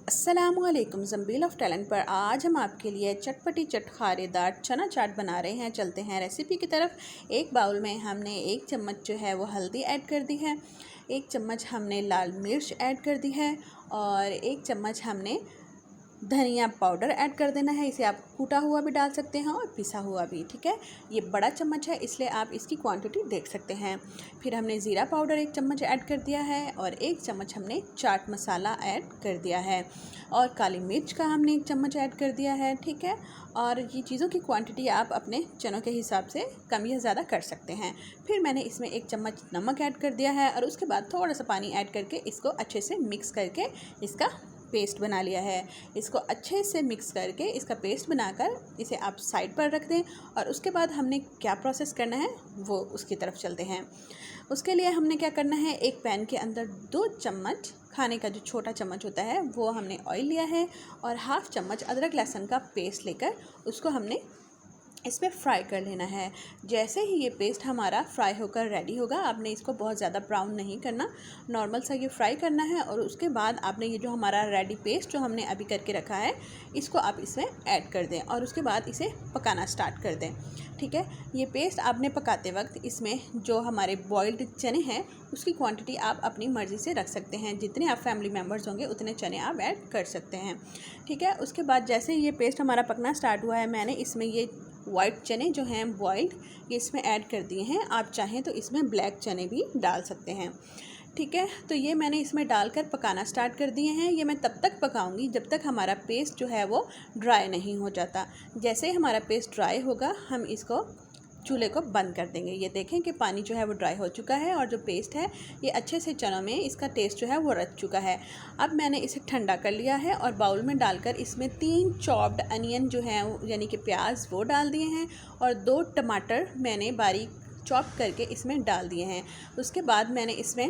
अस्सलामुअलैकुम ज़ंबील of talent पर आज हम आपके लिए चटपटी चटखारेदार चना चाट बना रहे हैं। चलते हैं रेसिपी की तरफ। एक बाउल में हमने 1 चम्मच जो है वो हल्दी ऐड कर दी है, 1 चम्मच हमने लाल मिर्च ऐड कर दी है और 1 चम्मच हमने धनिया पाउडर ऐड कर देना है। इसे आप कूटा हुआ भी डाल सकते हैं और पिसा हुआ भी, ठीक है। ये बड़ा चम्मच है इसलिए आप इसकी क्वांटिटी देख सकते हैं। फिर हमने ज़ीरा पाउडर 1 चम्मच ऐड कर दिया है और 1 चम्मच हमने चाट मसाला ऐड कर दिया है और काली मिर्च का हमने 1 चम्मच ऐड कर दिया है, ठीक है। और ये चीज़ों की क्वांटिटी आप अपने चनों के हिसाब से कम या ज़्यादा कर सकते हैं। फिर मैंने इसमें 1 चम्मच नमक ऐड कर दिया है और उसके बाद थोड़ा सा पानी ऐड करके इसको अच्छे से मिक्स करके इसका पेस्ट बना लिया है। इसको अच्छे से मिक्स करके इसका पेस्ट बनाकर इसे आप साइड पर रख दें और उसके बाद हमने क्या प्रोसेस करना है वो उसकी तरफ चलते हैं। उसके लिए हमने क्या करना है, एक पैन के अंदर 2 चम्मच खाने का जो छोटा चम्मच होता है वो हमने ऑयल लिया है और हाफ़ चम्मच अदरक लहसुन का पेस्ट लेकर उसको हमने इसमें फ्राई कर लेना है। जैसे ही ये पेस्ट हमारा फ्राई होकर रेडी होगा, आपने इसको बहुत ज़्यादा ब्राउन नहीं करना, नॉर्मल सा ये फ्राई करना है और उसके बाद आपने ये जो हमारा रेडी पेस्ट जो हमने अभी करके रखा है इसको आप इसमें ऐड कर दें और उसके बाद इसे पकाना स्टार्ट कर दें, ठीक है। ये पेस्ट आपने पकाते वक्त इसमें जो हमारे बॉइल्ड चने हैं उसकी क्वांटिटी आप अपनी मर्ज़ी से रख सकते हैं। जितने आप फैमिली मेम्बर्स होंगे उतने चने आप ऐड कर सकते हैं, ठीक है। उसके बाद जैसे ये पेस्ट हमारा पकना स्टार्ट हुआ है, मैंने इसमें ये वाइट चने जो हैं बॉइल्ड ये इसमें ऐड कर दिए हैं। आप चाहें तो इसमें ब्लैक चने भी डाल सकते हैं, ठीक है। तो ये मैंने इसमें डालकर पकाना स्टार्ट कर दिए हैं। ये मैं तब तक पकाऊंगी जब तक हमारा पेस्ट जो है वो ड्राई नहीं हो जाता। जैसे ही हमारा पेस्ट ड्राई होगा हम इसको चूल्हे को बंद कर देंगे। ये देखें कि पानी जो है वो ड्राई हो चुका है और जो पेस्ट है ये अच्छे से चनों में इसका टेस्ट जो है वो रच चुका है। अब मैंने इसे ठंडा कर लिया है और बाउल में डालकर इसमें 3 चॉप्ड अनियन जो हैं यानी कि प्याज वो डाल दिए हैं और 2 टमाटर मैंने बारीक चॉप करके इसमें डाल दिए हैं। उसके बाद मैंने इसमें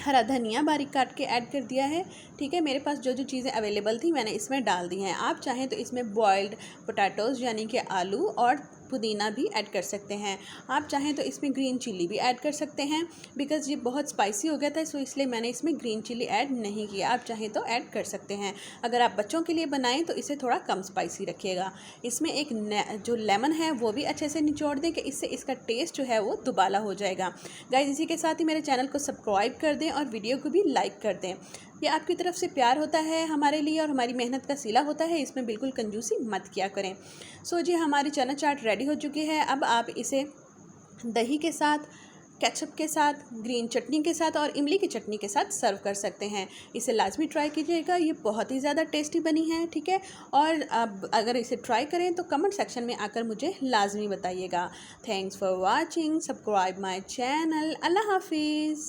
हरा धनिया बारीक काट के ऐड कर दिया है, ठीक है। मेरे पास जो जो चीज़ें अवेलेबल थी मैंने इसमें डाल दी हैं। आप चाहें तो इसमें बॉइल्ड पोटैटोज़ यानी कि आलू और पुदीना भी ऐड कर सकते हैं। आप चाहें तो इसमें ग्रीन चिल्ली भी ऐड कर सकते हैं। बिकॉज़ ये बहुत स्पाइसी हो गया था सो इसलिए मैंने इसमें ग्रीन चिल्ली ऐड नहीं किया। आप चाहें तो ऐड कर सकते हैं। अगर आप बच्चों के लिए बनाएं तो इसे थोड़ा कम स्पाइसी रखिएगा। इसमें एक जो लेमन है वो भी अच्छे से निचोड़ दें कि इससे इसका टेस्ट जो है वो दुबाला हो जाएगा। गाइस, इसी के साथ ही मेरे चैनल को सब्सक्राइब कर दें और वीडियो को भी लाइक कर दें। ये आपकी तरफ से प्यार होता है हमारे लिए और हमारी मेहनत का सिला होता है, इसमें बिल्कुल कंजूसी मत किया करें। सो जी, हमारी चना चाट रेडी हो चुकी है। अब आप इसे दही के साथ, केचप के साथ, ग्रीन चटनी के साथ और इमली की चटनी के साथ सर्व कर सकते हैं। इसे लाजमी ट्राई कीजिएगा, ये बहुत ही ज़्यादा टेस्टी बनी है, ठीक है। और अब अगर इसे ट्राई करें तो कमेंट सेक्शन में आकर मुझे लाजमी बताइएगा। Thanks for watching, subscribe my channel. अल्लाह हाफिज़।